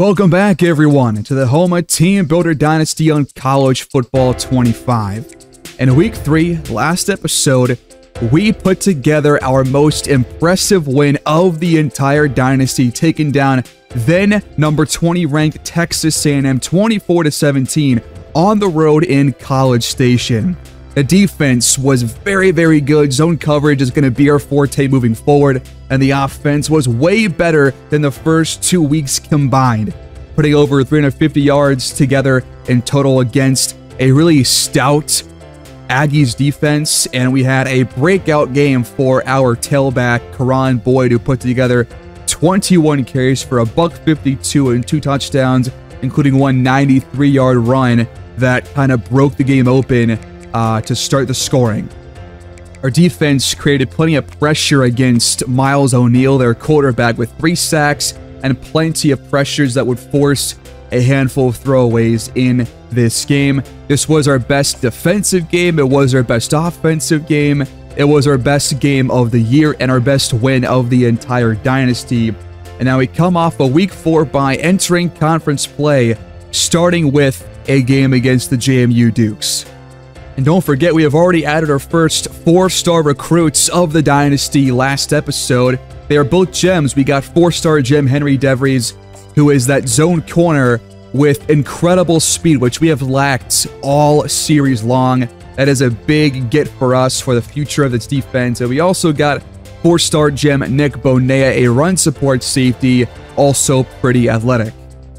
Welcome back, everyone, to the Houma Teambuilder Dynasty on College Football 25. In Week 3, last episode, we put together our most impressive win of the entire dynasty, taking down then number 20 ranked Texas A&M 24-17 on the road in College Station. The defense was very, very good. Zone coverage is going to be our forte moving forward, and the offense was way better than the first 2 weeks combined, putting over 350 yards together in total against a really stout Aggies defense. And we had a breakout game for our tailback, Karan Boyd, who put together 21 carries for $152 and 2 touchdowns, including one 93-yard run that kind of broke the game open to start the scoring. Our defense created plenty of pressure against Miles O'Neill, their quarterback, with 3 sacks and plenty of pressures that would force a handful of throwaways in this game. This was our best defensive game. It was our best offensive game. It was our best game of the year and our best win of the entire dynasty. And now we come off a Week 4 bye, entering conference play, starting with a game against the JMU Dukes. And don't forget, we have already added our first 4-star recruits of the dynasty last episode. They are both gems. We got 4-star gem Henry DeVries, who is that zone corner with incredible speed, which we have lacked all series long. That is a big get for us for the future of this defense. And we also got 4-star gem Nick Bonea, a run support safety, also pretty athletic.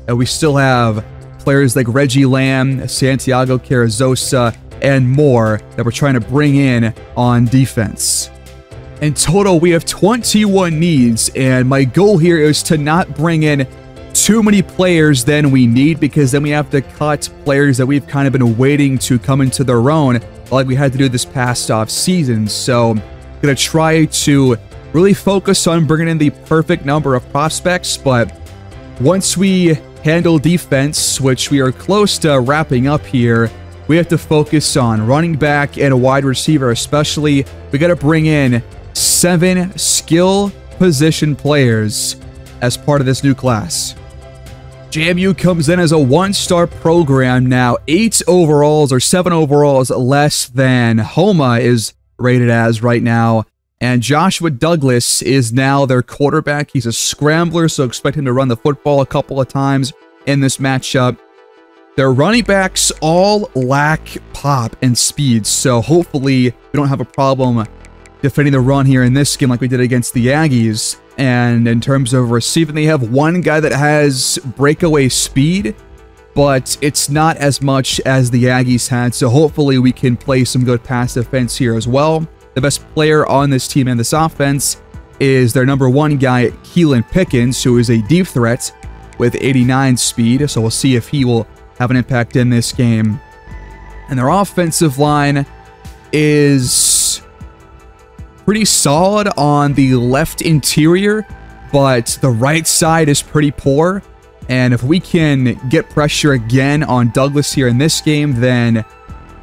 And we still have players like Reggie Lamb, Santiago Carrizosa, and more that we're trying to bring in on defense. In total, we have 21 needs, and my goal here is to not bring in too many players than we need, because then we have to cut players that we've kind of been waiting to come into their own, like we had to do this past off season. So I'm going to try to really focus on bringing in the perfect number of prospects, but once we handle defense, which we are close to wrapping up here, we have to focus on running back and a wide receiver especially. We got to bring in 7 skill position players as part of this new class. JMU comes in as a 1-star program now, 8 overalls or 7 overalls less than Houma is rated as right now. And Joshua Douglas is now their quarterback. He's a scrambler, so expect him to run the football a couple of times in this matchup. Their running backs all lack pop and speed, so hopefully we don't have a problem defending the run here in this game like we did against the Aggies. And in terms of receiving, they have one guy that has breakaway speed, but it's not as much as the Aggies had, so hopefully we can play some good pass defense here as well. The best player on this team and this offense is their number 1 guy, Keelan Pickens, who is a deep threat with 89 speed, so we'll see if he will have an impact in this game. And their offensive line is pretty solid on the left interior, but the right side is pretty poor. And if we can get pressure again on Douglas here in this game, then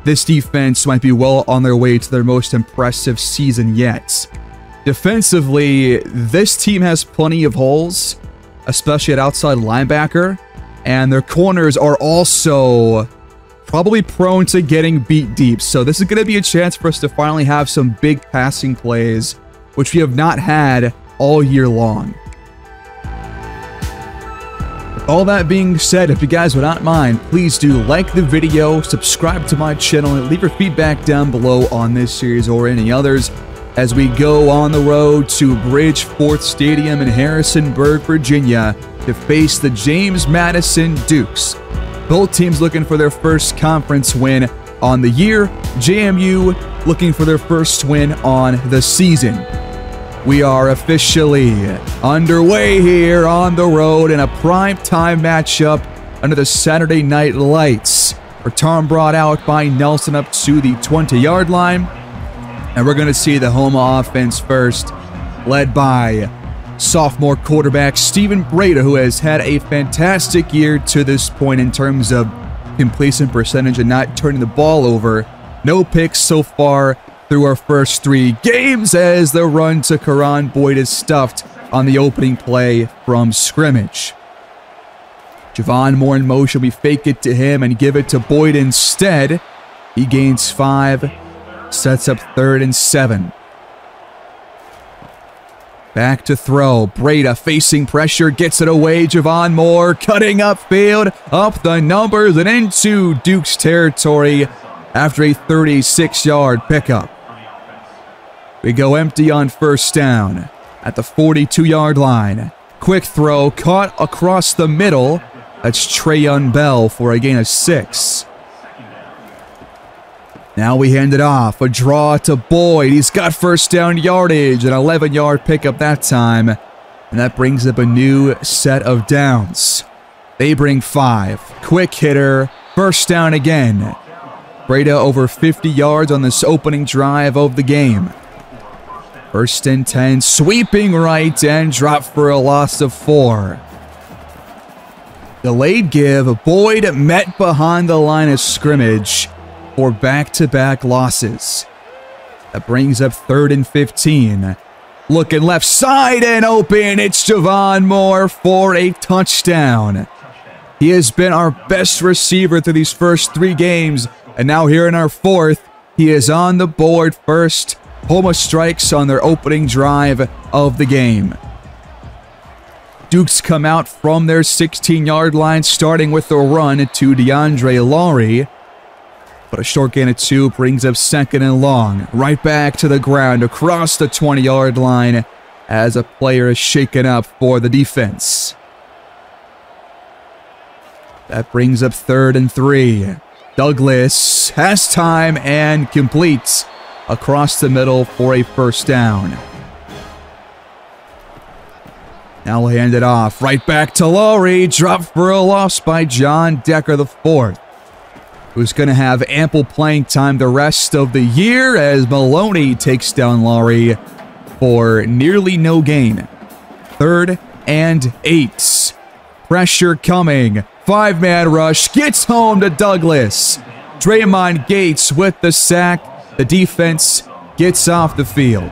this defense might be well on their way to their most impressive season yet. Defensively, this team has plenty of holes, especially at outside linebacker. And their corners are also probably prone to getting beat deep. So this is going to be a chance for us to finally have some big passing plays, which we have not had all year long. With all that being said, if you guys would not mind, please do like the video, subscribe to my channel, and leave your feedback down below on this series or any others as we go on the road to Bridgeforth Stadium in Harrisonburg, Virginia, to face the James Madison Dukes. Both teams looking for their first conference win on the year. JMU looking for their first win on the season. We are officially underway here on the road in a primetime matchup under the Saturday night lights. Return brought out by Nelson up to the 20-yard line. And we're going to see the Houma offense first, led by sophomore quarterback Stephen Breda, who has had a fantastic year to this point in terms of completion percentage and not turning the ball over. No picks so far through our first 3 games, as the run to Karan Boyd is stuffed on the opening play from scrimmage. Javon Moore in motion. We fake it to him and give it to Boyd instead. He gains 5, sets up 3rd and 7. Back to throw. Breda facing pressure, gets it away. Javon Moore cutting upfield, up the numbers and into Duke's territory after a 36-yard pickup. We go empty on first down at the 42-yard line. Quick throw caught across the middle. That's Trayon Bell for a gain of 6. Now we hand it off. A draw to Boyd. He's got first down yardage. An 11-yard pickup that time. And that brings up a new set of downs. They bring 5. Quick hitter. First down again. Breda over 50 yards on this opening drive of the game. 1st and 10. Sweeping right and drop for a loss of 4. Delayed give. Boyd met behind the line of scrimmage for back-to-back losses. That brings up 3rd and 15. Looking left side and open. It's Javon Moore for a touchdown. He has been our best receiver through these first 3 games. And now here in our 4th, he is on the board first. Houma strikes on their opening drive of the game. Dukes come out from their 16-yard line, starting with a run to DeAndre Laurie. But a short gain of 2 brings up 2nd and long. Right back to the ground across the 20-yard line as a player is shaken up for the defense. That brings up 3rd and 3. Douglas has time and completes across the middle for a first down. Now we'll hand it off. Right back to Laurie. Dropped for a loss by John Decker IV, who's going to have ample playing time the rest of the year as Maloney takes down Laurie for nearly no gain. 3rd and 8. Pressure coming. 5-man rush. Gets home to Douglas. Draymond Gates with the sack. The defense gets off the field.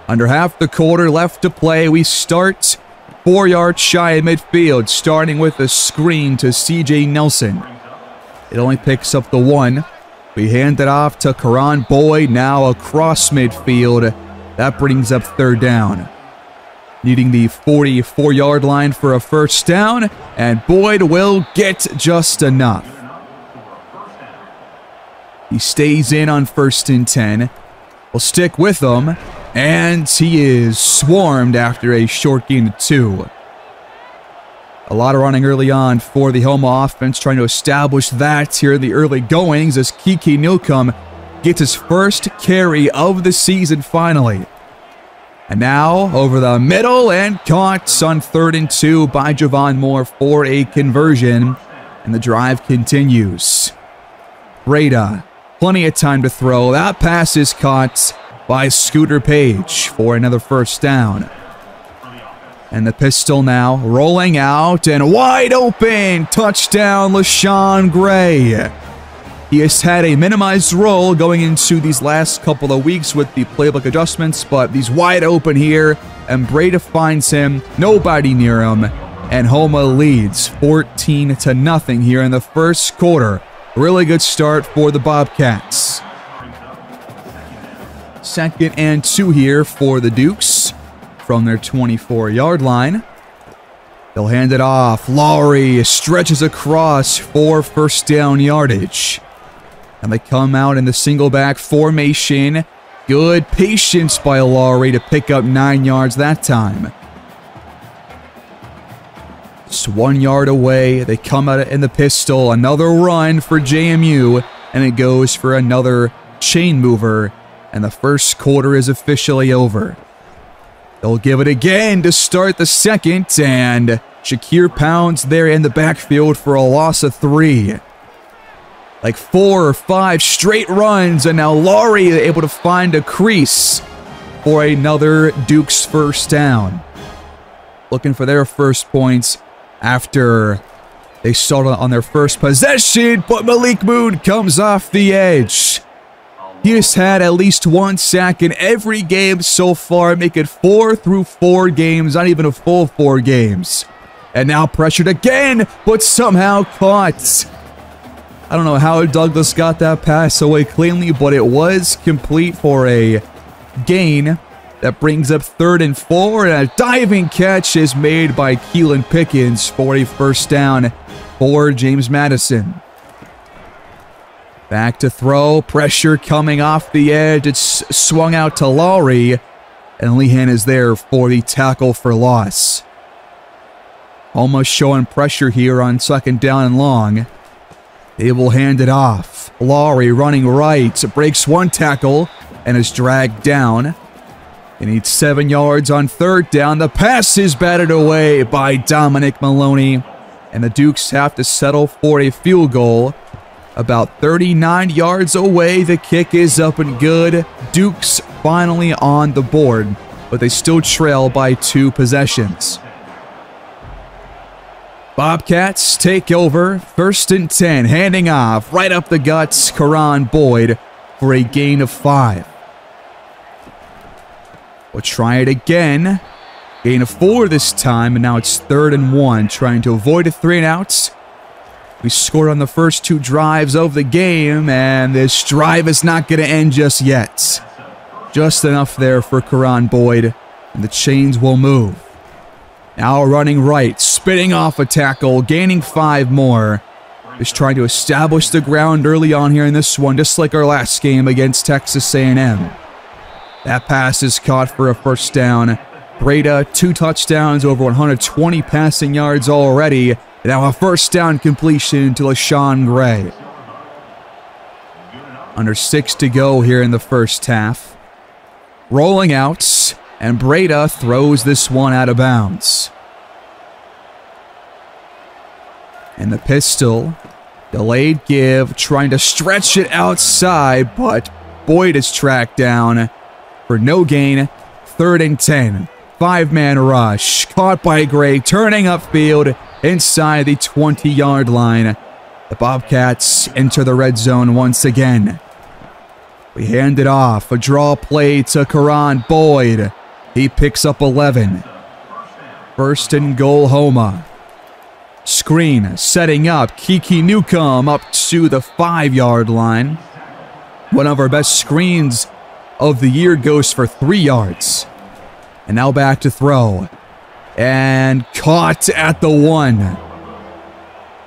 Under half the quarter left to play, we start 4 yards shy of midfield, starting with a screen to CJ Nelson. It only picks up the 1. We hand it off to Karan Boyd, now across midfield. That brings up 3rd down. Needing the 44-yard line for a first down, and Boyd will get just enough. He stays in on 1st and 10. We'll stick with him. And he is swarmed after a short gain of 2. A lot of running early on for the Houma offense, trying to establish that here in the early goings as Kiki Newcomb gets his first carry of the season finally. And now over the middle and caught on 3rd and 2 by Javon Moore for a conversion. And the drive continues. Breda, plenty of time to throw. That pass is caught by Scooter Page for another first down. And the pistol now rolling out and wide open. Touchdown, LaShawn Gray. He has had a minimized role going into these last couple of weeks with the playbook adjustments, but he's wide open here, and Breda finds him, nobody near him, and Houma leads 14-0 here in the first quarter. Really good start for the Bobcats. 2nd and 2 here for the Dukes from their 24-yard line. They'll hand it off. Laurie stretches across for first down yardage. And they come out in the single back formation. Good patience by Laurie to pick up 9 yards that time. Just 1 yard away. They come out in the pistol. Another run for JMU. And it goes for another chain mover. And the first quarter is officially over. They'll give it again to start the second. And Shakir pounds there in the backfield for a loss of 3. Like 4 or 5 straight runs. And now Laurie able to find a crease for another Duke's first down. Looking for their first points after they started on their first possession. But Malik Moon comes off the edge. He has had at least 1 sack in every game so far, making 4 through 4 games, not even a full 4 games. And now pressured again, but somehow caught. I don't know how Douglas got that pass away cleanly, but it was complete for a gain. That brings up 3rd and 4, and a diving catch is made by Keelan Pickens for a first down for James Madison. Back to throw, pressure coming off the edge. It's swung out to Lowry, and Lehan is there for the tackle for loss. Almost showing pressure here on 2nd down and long. They will hand it off. Lowry running right, breaks one tackle, and is dragged down. He needs 7 yards on 3rd down. The pass is batted away by Dominic Maloney. And the Dukes have to settle for a field goal. About 39 yards away, the kick is up and good. Dukes finally on the board, but they still trail by 2 possessions. Bobcats take over, 1st and 10, handing off right up the guts, Karan Boyd for a gain of 5. We'll try it again. Gain of 4 this time, and now it's 3rd and 1, trying to avoid a 3 and outs. We scored on the first 2 drives of the game, and this drive is not going to end just yet. Just enough there for Karan Boyd, and the chains will move. Now running right, spitting off a tackle, gaining 5 more. Just trying to establish the ground early on here in this one, just like our last game against Texas A&M. That pass is caught for a first down. Breda, 2 touchdowns, over 120 passing yards already. Now a first down completion to LaShawn Gray. Under 6 to go here in the first half. Rolling out, and Breda throws this one out of bounds. And the pistol, delayed give, trying to stretch it outside, but Boyd is tracked down for no gain. 3rd and 10. 5-man rush. Caught by Gray. Turning upfield inside the 20-yard line. The Bobcats enter the red zone once again. We hand it off. A draw play to Karan Boyd. He picks up 11. 1st and goal, Houma. Screen setting up. Kiki Newcomb up to the 5-yard line. One of our best screens of the year goes for 3 yards. And now back to throw. And caught at the 1.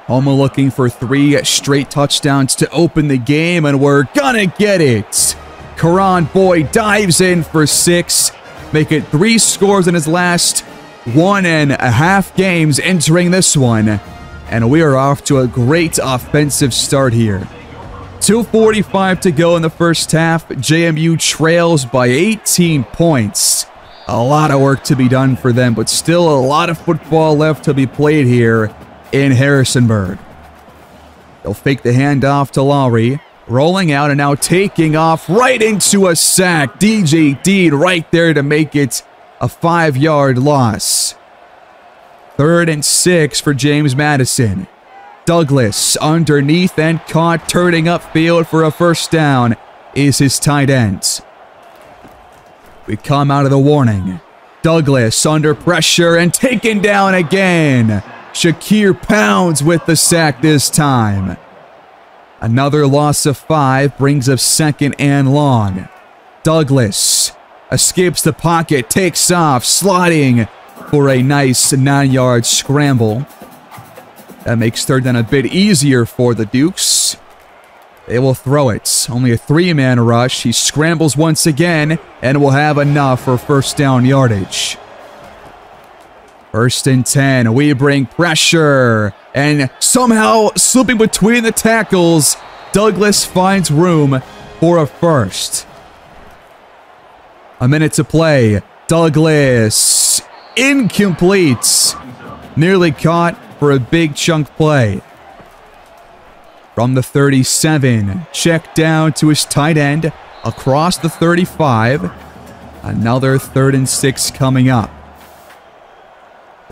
Houma looking for 3 straight touchdowns to open the game, and we're gonna get it. Karan Boyd dives in for 6, making 3 scores in his last 1.5 games entering this one. And we are off to a great offensive start here. 2:45 to go in the first half. JMU trails by 18 points. A lot of work to be done for them, but still a lot of football left to be played here in Harrisonburg. They'll fake the handoff to Lowry. Rolling out and now taking off right into a sack. DJ Dean right there to make it a 5-yard loss. 3rd and 6 for James Madison. Douglas underneath and caught, turning upfield for a first down is his tight end. We come out of the warning. Douglas under pressure and taken down again. Shakir Pounds with the sack this time. Another loss of 5 brings up 2nd and long. Douglas escapes the pocket, takes off, sliding for a nice 9-yard scramble. That makes 3rd down a bit easier for the Dukes. They will throw it. Only a 3-man rush. He scrambles once again and will have enough for first down yardage. 1st and 10. We bring pressure. And somehow slipping between the tackles, Douglas finds room for a first. A minute to play. Douglas. Incomplete. Nearly caught for a big chunk play. From the 37, check down to his tight end, across the 35. Another 3rd and 6 coming up.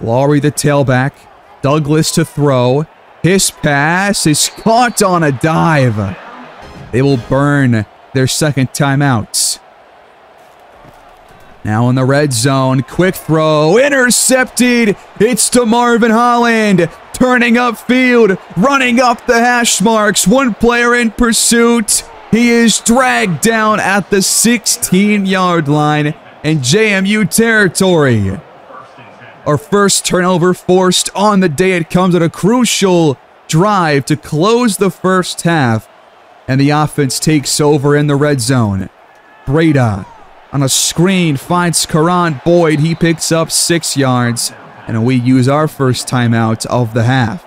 Lowry the tailback, Douglas to throw. His pass is caught on a dive. They will burn their 2nd timeout. Now in the red zone, quick throw, intercepted. It's to Marvin Holland, turning upfield, running up the hash marks. One player in pursuit. He is dragged down at the 16-yard line in JMU territory. Our first turnover forced on the day. It comes at a crucial drive to close the first half, and the offense takes over in the red zone. Breda on a screen finds Karan Boyd. He picks up 6 yards, and we use our first timeout of the half.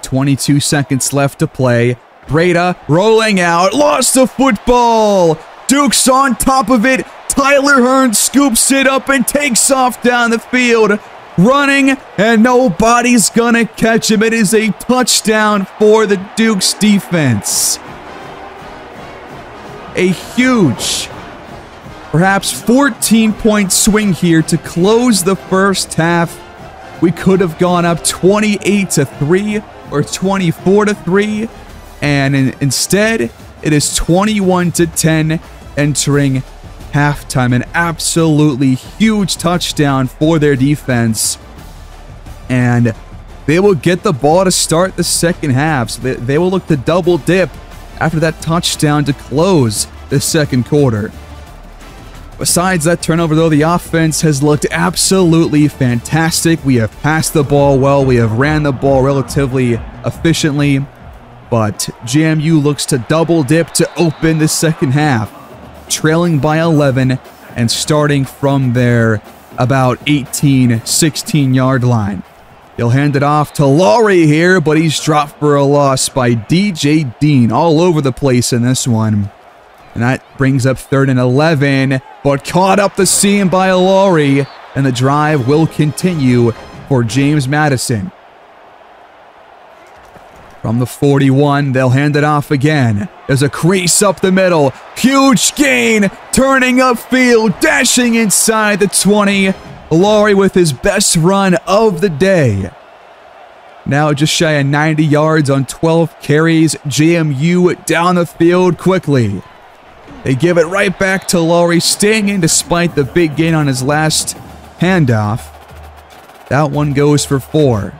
22 seconds left to play. Breda rolling out, lost the football. Duke's on top of it. Tyler Hearn scoops it up and takes off down the field, running, and nobody's gonna catch him. It is a touchdown for the Duke's defense. A huge, perhaps 14-point swing here to close the first half. We could have gone up 28-3 or 24-3, and instead it is 21-10 entering halftime. An absolutely huge touchdown for their defense, and they will get the ball to start the second half. So they will look to double dip after that touchdown to close the second quarter. Besides that turnover, though, the offense has looked absolutely fantastic. We have passed the ball well. We have ran the ball relatively efficiently. But JMU looks to double dip to open the second half, trailing by 11 and starting from their about 18, 16-yard line. He'll hand it off to Laurie here, but he's dropped for a loss by DJ Dean. All over the place in this one. And that brings up 3rd and 11, but caught up the seam by Laurie, and the drive will continue for James Madison. From the 41, they'll hand it off again. There's a crease up the middle. Huge gain, turning upfield, dashing inside the 20. Laurie with his best run of the day. Now just shy of 90 yards on 12 carries. JMU down the field quickly. They give it right back to Laurie, staying in despite the big gain on his last handoff. That one goes for 4.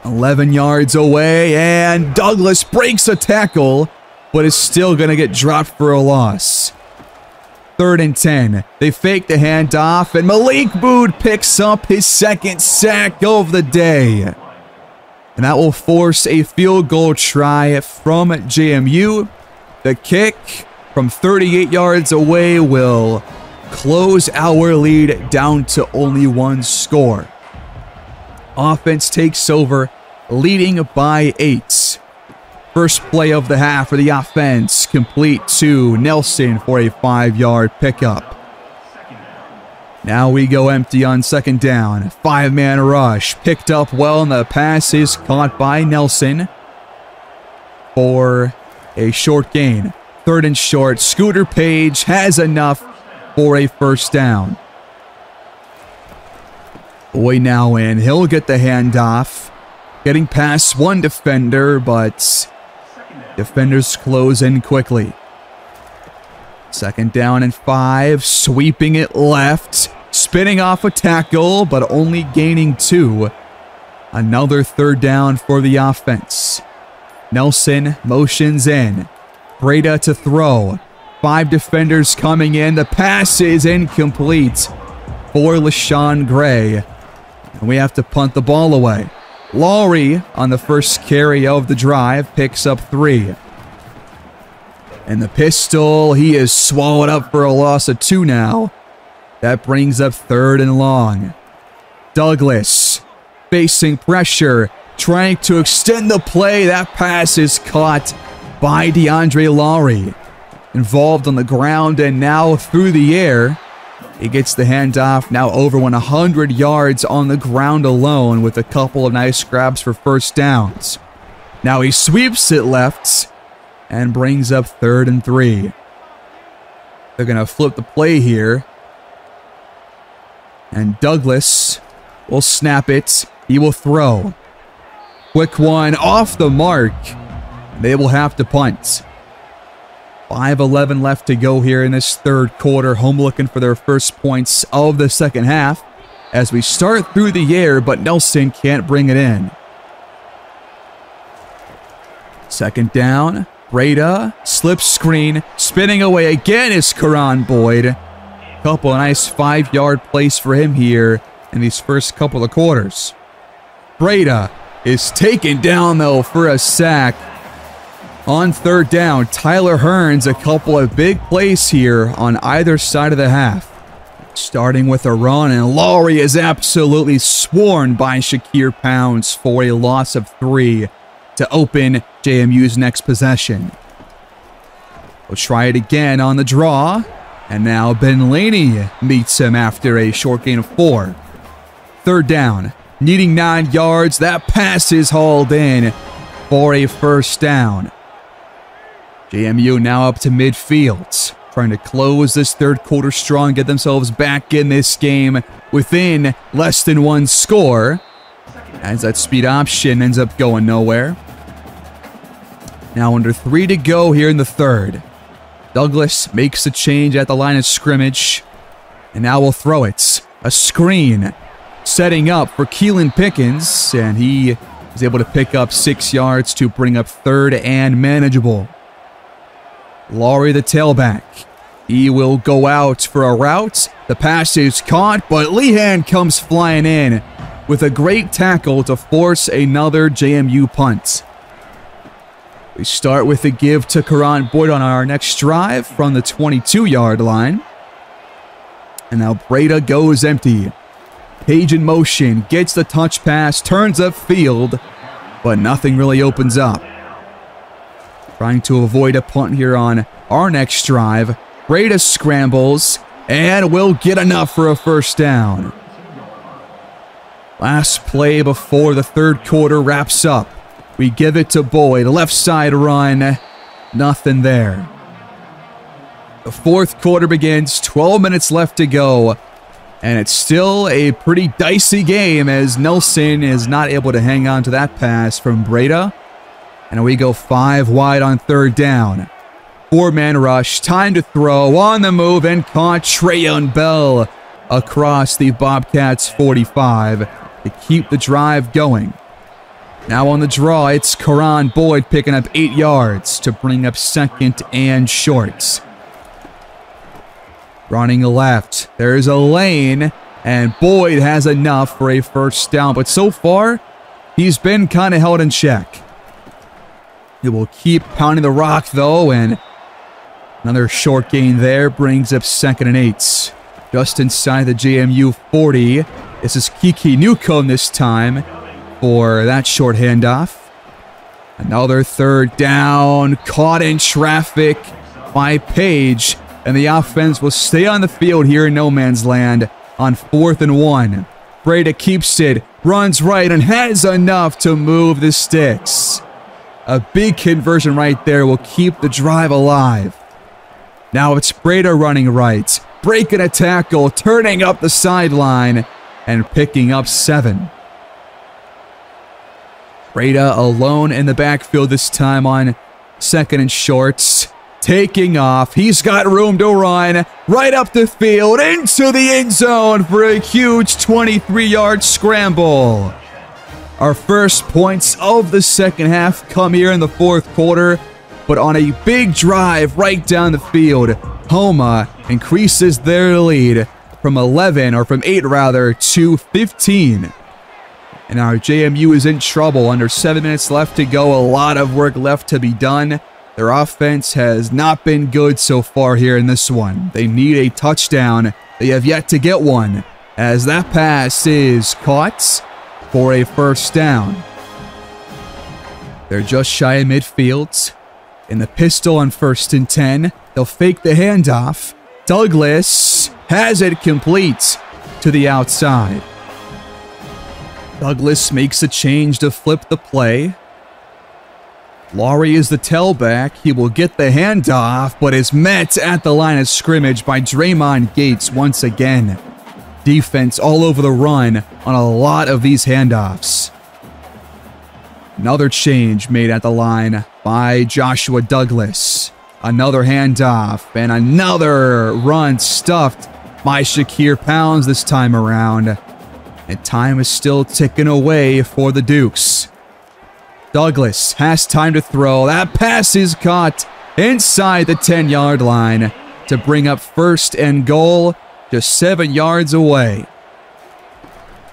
11 yards away, and Douglas breaks a tackle, but is still going to get dropped for a loss. 3rd and 10. They fake the handoff, and Malik Bood picks up his second sack of the day. And that will force a field goal try from JMU. The kick from 38 yards away will close our lead down to only 1 score. Offense takes over, leading by 8. First play of the half for the offense, complete to Nelson for a 5-yard pickup. Now we go empty on 2nd down. 5-man rush, picked up well, and the pass is caught by Nelson for a short gain. 3rd and short. Scooter Page has enough for a first down. Boy now in. He'll get the handoff. Getting past one defender, but defenders close in quickly. 2nd down and 5. Sweeping it left. Spinning off a tackle, but only gaining 2. Another 3rd down for the offense. Nelson motions in. Breda to throw. 5 defenders coming in. The pass is incomplete for LaShawn Gray. And we have to punt the ball away. Laurie, on the first carry of the drive, picks up 3. And the pistol, he is swallowed up for a loss of 2 now. That brings up 3rd and long. Douglas facing pressure, trying to extend the play. That pass is caught by DeAndre Laurie. Involved on the ground and now through the air. He gets the handoff, now over 100 yards on the ground alone with a couple of nice grabs for first downs. Now he sweeps it left and brings up 3rd and 3. They're going to flip the play here. And Douglas will snap it. He will throw. Quick one off the mark. They will have to punt. 5:11 left to go here in this third quarter. Houma looking for their first points of the second half as we start through the air, but Nelson can't bring it in. Second down. Breda, slip screen, spinning away again is Karan Boyd. Couple of nice 5-yard plays for him here in these first couple of quarters. Breda is taken down though for a sack. On third down, Tyler Hearns, a couple of big plays here on either side of the half. Starting with a run, and Lowry is absolutely sworn by Shakir Pounds for a loss of 3 to open JMU's next possession. We'll try it again on the draw, and now Ben Laney meets him after a short gain of 4. Third down, needing 9 yards. That pass is hauled in for a first down. JMU now up to midfield, trying to close this third quarter strong, get themselves back in this game within less than 1 score, as that speed option ends up going nowhere. Now under 3 to go here in the third. Douglas makes a change at the line of scrimmage, and now we'll throw it. A screen setting up for Keelan Pickens, and he is able to pick up 6 yards to bring up third and manageable. Lowry, the tailback. He will go out for a route. The pass is caught, but Lehan comes flying in with a great tackle to force another JMU punt. We start with a give to Karan Boyd on our next drive from the 22-yard line. And now Breda goes empty. Page in motion, gets the touch pass, turns upfield, but nothing really opens up. Trying to avoid a punt here on our next drive. Breda scrambles and will get enough for a first down. Last play before the third quarter wraps up. We give it to Boyd. Left side run. Nothing there. The fourth quarter begins. 12 minutes left to go. And it's still a pretty dicey game as Nelson is not able to hang on to that pass from Breda. And we go 5 wide on third down. 4-man rush. Time to throw. On the move and caught Trayon Bell across the Bobcats 45 to keep the drive going. Now on the draw, it's Karan Boyd picking up 8 yards to bring up second and short. Running left, there's a lane, and Boyd has enough for a first down. But so far, he's been kind of held in check. He will keep pounding the rock, though, and another short gain there brings up second and 8. Just inside the JMU 40. This is Kiki Newcomb this time for that short handoff. Another third down, caught in traffic by Page, and the offense will stay on the field here in no man's land on 4th and 1. Breda keeps it, runs right, and has enough to move the sticks. A big conversion right there will keep the drive alive. Now it's Breda running right, breaking a tackle, turning up the sideline, and picking up 7. Breda alone in the backfield this time on second and shorts. Taking off. He's got room to run right up the field into the end zone for a huge 23-yard scramble. Our first points of the second half come here in the fourth quarter, but on a big drive right down the field, Houma increases their lead from 8 rather, to 15. And our JMU is in trouble. Under 7 minutes left to go. A lot of work left to be done. Their offense has not been good so far here in this one. They need a touchdown. They have yet to get one, as that pass is caught for a first down. They're just shy of midfield. In the pistol on 1st and 10. They'll fake the handoff. Douglas has it complete to the outside. Douglas makes a change to flip the play. Lowry is the tailback. He will get the handoff, but is met at the line of scrimmage by Draymond Gates once again. Defense all over the run on a lot of these handoffs. Another change made at the line by Joshua Douglas. Another handoff and another run stuffed by Shakir Pounds this time around. And time is still ticking away for the Dukes. Douglas has time to throw. That pass is caught inside the 10-yard line to bring up 1st and goal, just 7 yards away.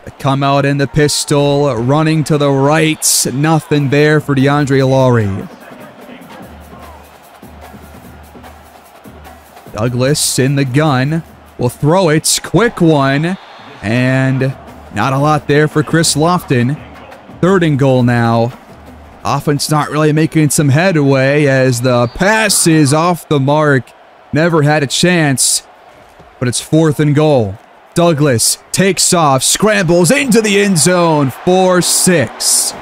They come out in the pistol, running to the right. Nothing there for DeAndre Laurie. Douglas in the gun. Will throw it. Quick one. And not a lot there for Chris Lofton. 3rd and goal now. Offense not really making some headway as the pass is off the mark. Never had a chance. But it's 4th and goal. Douglas takes off, scrambles into the end zone for 6.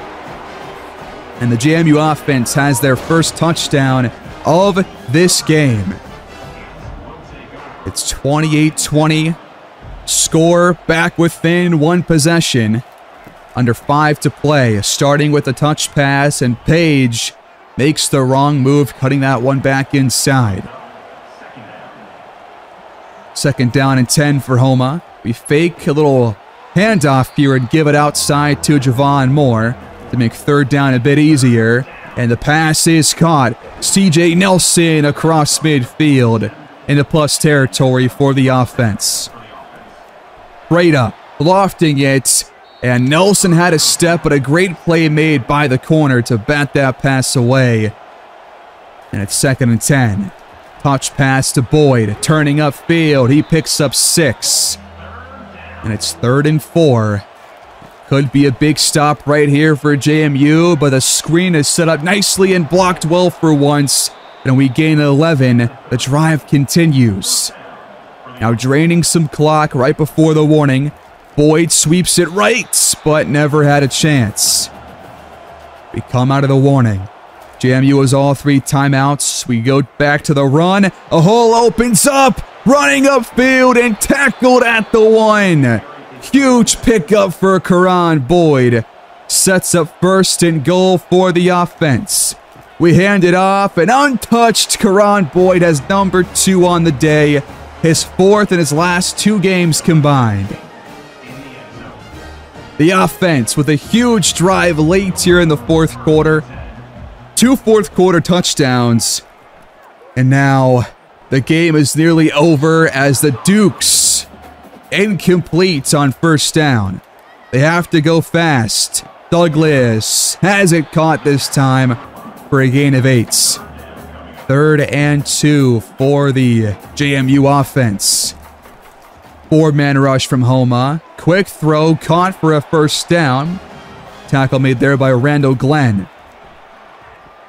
And the JMU offense has their first touchdown of this game. It's 28-20. Score back within 1 possession. Under 5 to play. Starting with a touch pass, and Page makes the wrong move, cutting that one back inside. 2nd down and 10 for Houma. We fake a little handoff here and give it outside to Javon Moore to make 3rd down a bit easier. And the pass is caught. CJ Nelson across midfield into plus territory for the offense. Breda lofting it, and Nelson had a step, but a great play made by the corner to bat that pass away. And it's 2nd and 10. Touch pass to Boyd, turning upfield. He picks up 6. And it's 3rd and 4. Could be a big stop right here for JMU, but the screen is set up nicely and blocked well for once. And we gain 11. The drive continues. Now draining some clock right before the warning. Boyd sweeps it right, but never had a chance. We come out of the warning. JMU has all 3 timeouts. We go back to the run. A hole opens up. Running upfield and tackled at the 1. Huge pickup for Karan Boyd. Sets up 1st and goal for the offense. We hand it off, and untouched Karan Boyd has number 2 on the day. His 4th in his last 2 games combined. The offense with a huge drive late here in the 4th quarter. 2 fourth-quarter touchdowns. And now the game is nearly over as the Dukes incomplete on 1st down. They have to go fast. Douglas has it caught this time for a gain of 8. 3rd and 2 for the JMU offense. 4-man rush from Houma. Quick throw caught for a 1st down. Tackle made there by Randall Glenn.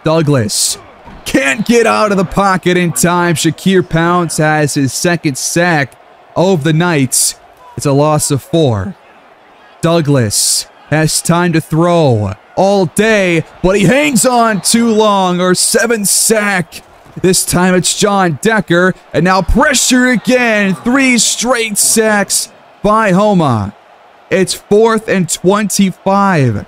Douglas can't get out of the pocket in time. Shakir Pounds has his 2nd sack of the night. It's a loss of 4. Douglas has time to throw all day, but he hangs on too long. Our 7th sack. This time it's John Decker, and now pressure again. 3 straight sacks by Houma. It's 4th and 25.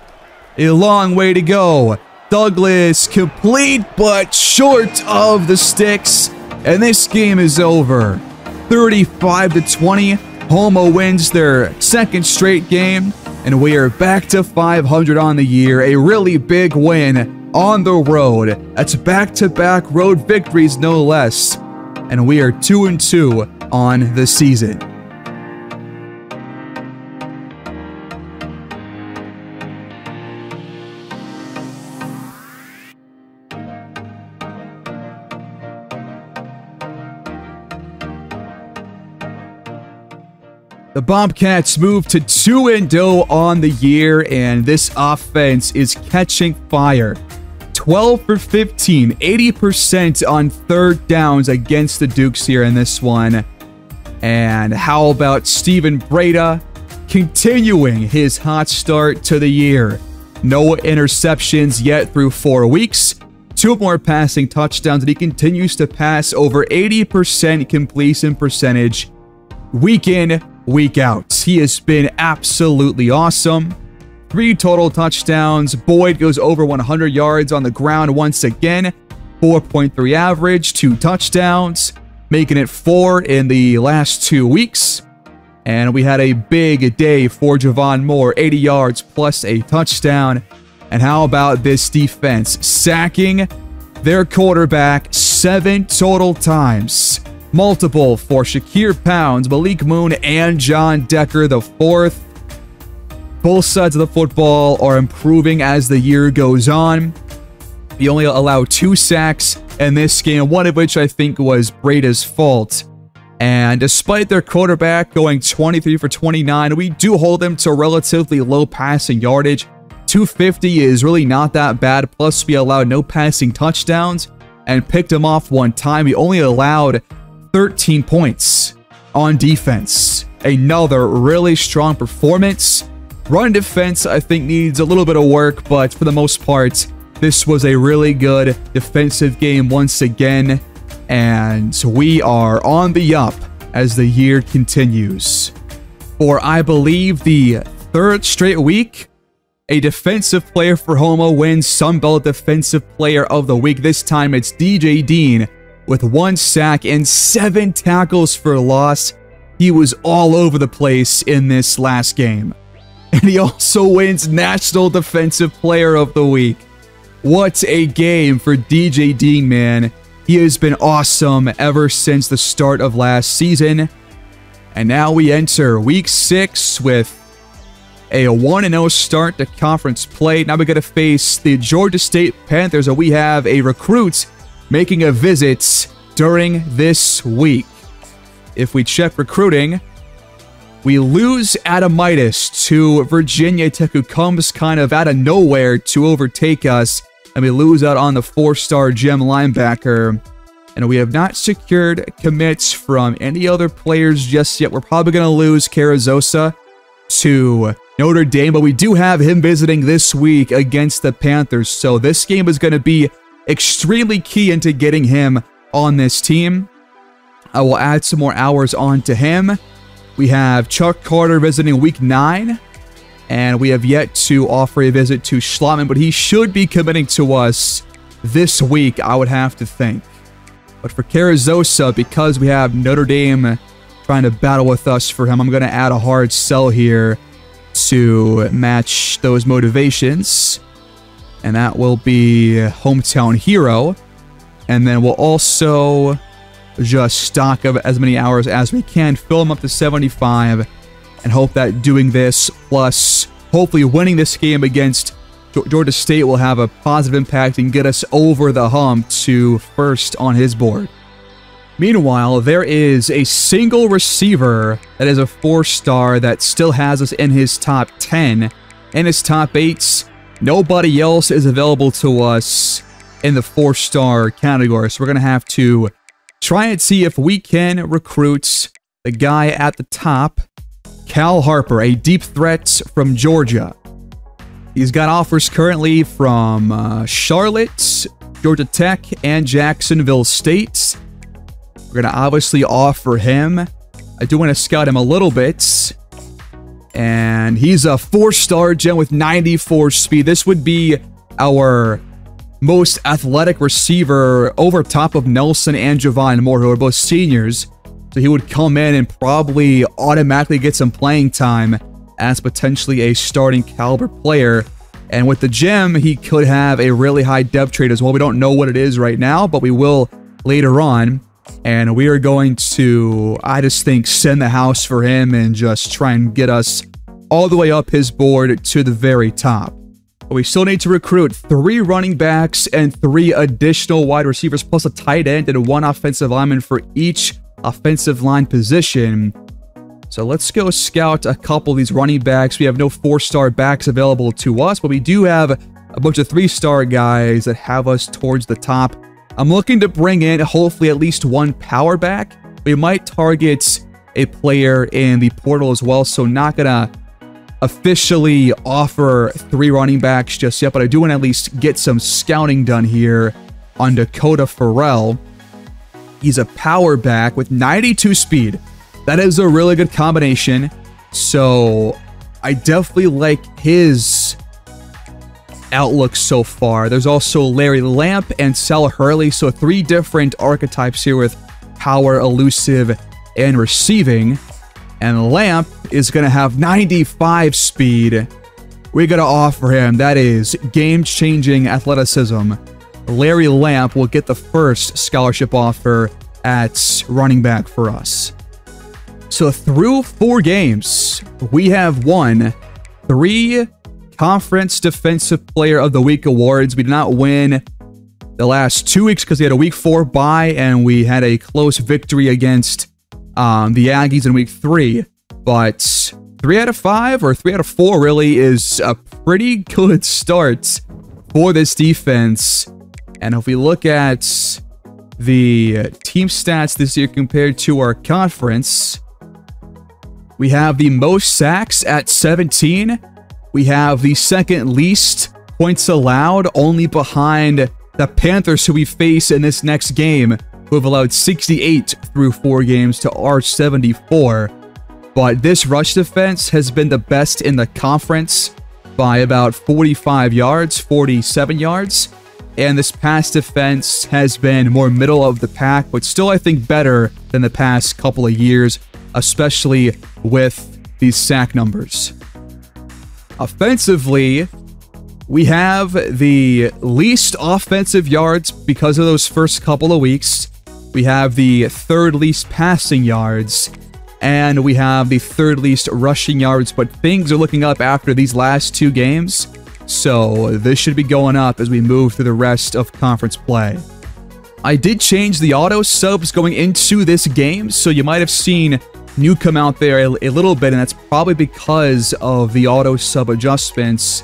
A long way to go. Douglas complete, but short of the sticks, and this game is over. 35-20. Houma wins their 2nd straight game, and we are back to 500 on the year. A really big win on the road. That's back-to-back road victories, no less. And we are 2-2 on the season. The Bobcats move to 2-0 on the year, and this offense is catching fire. 12 for 15, 80% on 3rd downs against the Dukes here in this one. And how about Steven Breda continuing his hot start to the year? No interceptions yet through 4 weeks. 2 more passing touchdowns, and he continues to pass over 80% completion percentage week in, week out. He has been absolutely awesome. 3 total touchdowns. Boyd goes over 100 yards on the ground once again. 4.3 average, 2 touchdowns, making it 4 in the last 2 weeks. And we had a big day for Javon Moore, 80 yards plus a touchdown. And how about this defense? Sacking their quarterback 7 total times. Multiple for Shakir Pounds, Malik Moon, and John Decker the fourth. Both sides of the football are improving as the year goes on. We only allowed 2 sacks in this game, one of which I think was Breda's fault. And despite their quarterback going 23 for 29, we do hold them to relatively low passing yardage. 250 is really not that bad. Plus, we allowed no passing touchdowns and picked them off 1 time. We only allowed 13 points on defense. Another really strong performance. Run defense, I think, needs a little bit of work, but for the most part, this was a really good defensive game once again. And we are on the up as the year continues. For, I believe, the 3rd straight week, a defensive player for Houma wins Sunbelt Defensive Player of the Week. This time it's DJ Dean with 1 sack and 7 tackles for loss. He was all over the place in this last game. And he also wins National Defensive Player of the Week. What a game for DJ Dean, man. He has been awesome ever since the start of last season. And now we enter week 6 with a 1-0 start to conference play. Now we got to face the Georgia State Panthers, and we have a recruit making a visit during this week. If we check recruiting, we lose Adamitis to Virginia Tech, who comes kind of out of nowhere to overtake us. And we lose out on the 4-star gem linebacker. And we have not secured commits from any other players just yet. We're probably going to lose Carrizosa to Notre Dame, but we do have him visiting this week against the Panthers. So this game is going to be extremely key into getting him on this team. I will add some more hours on to him. We have Chuck Carter visiting week 9. And we have yet to offer a visit to Schlotman, but he should be committing to us this week, I would have to think. But for Carrizosa, because we have Notre Dame trying to battle with us for him, I'm going to add a hard sell here to match those motivations. And that will be Hometown Hero. And then we'll also just stock of as many hours as we can, fill them up to 75. And hope that doing this, plus hopefully winning this game against Georgia State, will have a positive impact and get us over the hump to 1st on his board. Meanwhile, there is a single receiver that is a 4-star that still has us in his top 10. In his top 8, nobody else is available to us in the 4-star category. So we're going to have to try and see if we can recruit the guy at the top, Cal Harper, a deep threat from Georgia. He's got offers currently from Charlotte, Georgia Tech, and Jacksonville State. We're going to obviously offer him. I do want to scout him a little bit. And he's a 4-star gem with 94 speed. This would be our most athletic receiver over top of Nelson and Javon Moore, who are both seniors. So he would come in and probably automatically get some playing time as potentially a starting caliber player. And with the gem, he could have a really high depth trade as well. We don't know what it is right now, but we will later on. And we are going to, I just think, send the house for him and just try and get us all the way up his board to the very top. But we still need to recruit 3 running backs and 3 additional wide receivers, plus a tight end and 1 offensive lineman for each offensive line position. So let's go scout a couple of these running backs. We have no 4-star backs available to us, but we do have a bunch of 3-star guys that have us towards the top. I'm looking to bring in hopefully at least 1 power back. We might target a player in the portal as well, so not gonna officially offer 3 running backs just yet, but I do want to at least get some scouting done here on Dakota Farrell. He's a power back with 92 speed. That is a really good combination. So I definitely like his outlook so far. There's also Larry Lamp and Sal Hurley, so 3 different archetypes here with power, elusive, and receiving. And Lamp is going to have 95 speed. We're going to offer him, that is game-changing athleticism. Larry Lamp will get the first scholarship offer at running back for us. So through 4 games, we have won 3 Conference Defensive Player of the Week awards. We did not win the last 2 weeks because we had a Week 4 bye, and we had a close victory against the Aggies in Week 3. But 3 out of 5, or 3 out of 4 really, is a pretty good start for this defense. And if we look at the team stats this year compared to our conference, we have the most sacks at 17. We have the second least points allowed, only behind the Panthers, who we face in this next game, who have allowed 68 through 4 games to our 74. But this rush defense has been the best in the conference by about 45 yards, 47 yards. And this pass defense has been more middle of the pack, but still I think better than the past couple of years, especially with these sack numbers. Offensively, we have the least offensive yards because of those first couple of weeks. We have the 3rd least passing yards, and we have the 3rd least rushing yards, but things are looking up after these last 2 games. So this should be going up as we move through the rest of conference play. I did change the auto subs going into this game, so you might have seen new come out there a little bit, and that's probably because of the auto sub adjustments.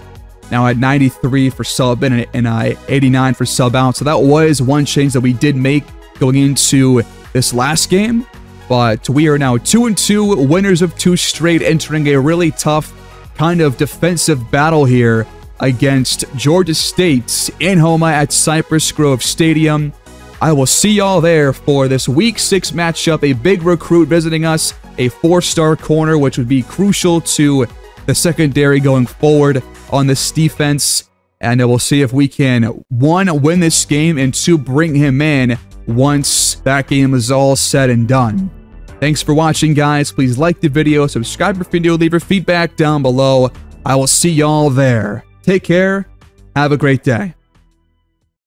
Now at 93 for sub in and 89 for sub out. So that was one change that we did make going into this last game. But we are now 2-2, winners of 2 straight, entering a really tough kind of defensive battle here against Georgia State in Houma at Cypress Grove Stadium. I will see y'all there for this Week 6 matchup. A big recruit visiting us, a 4-star corner, which would be crucial to the secondary going forward on this defense. And we'll see if we can, 1, win this game, and 2, bring him in once that game is all said and done. Thanks for watching, guys. Please like the video, subscribe if you're new, leave your feedback down below. I will see y'all there. Take care. Have a great day.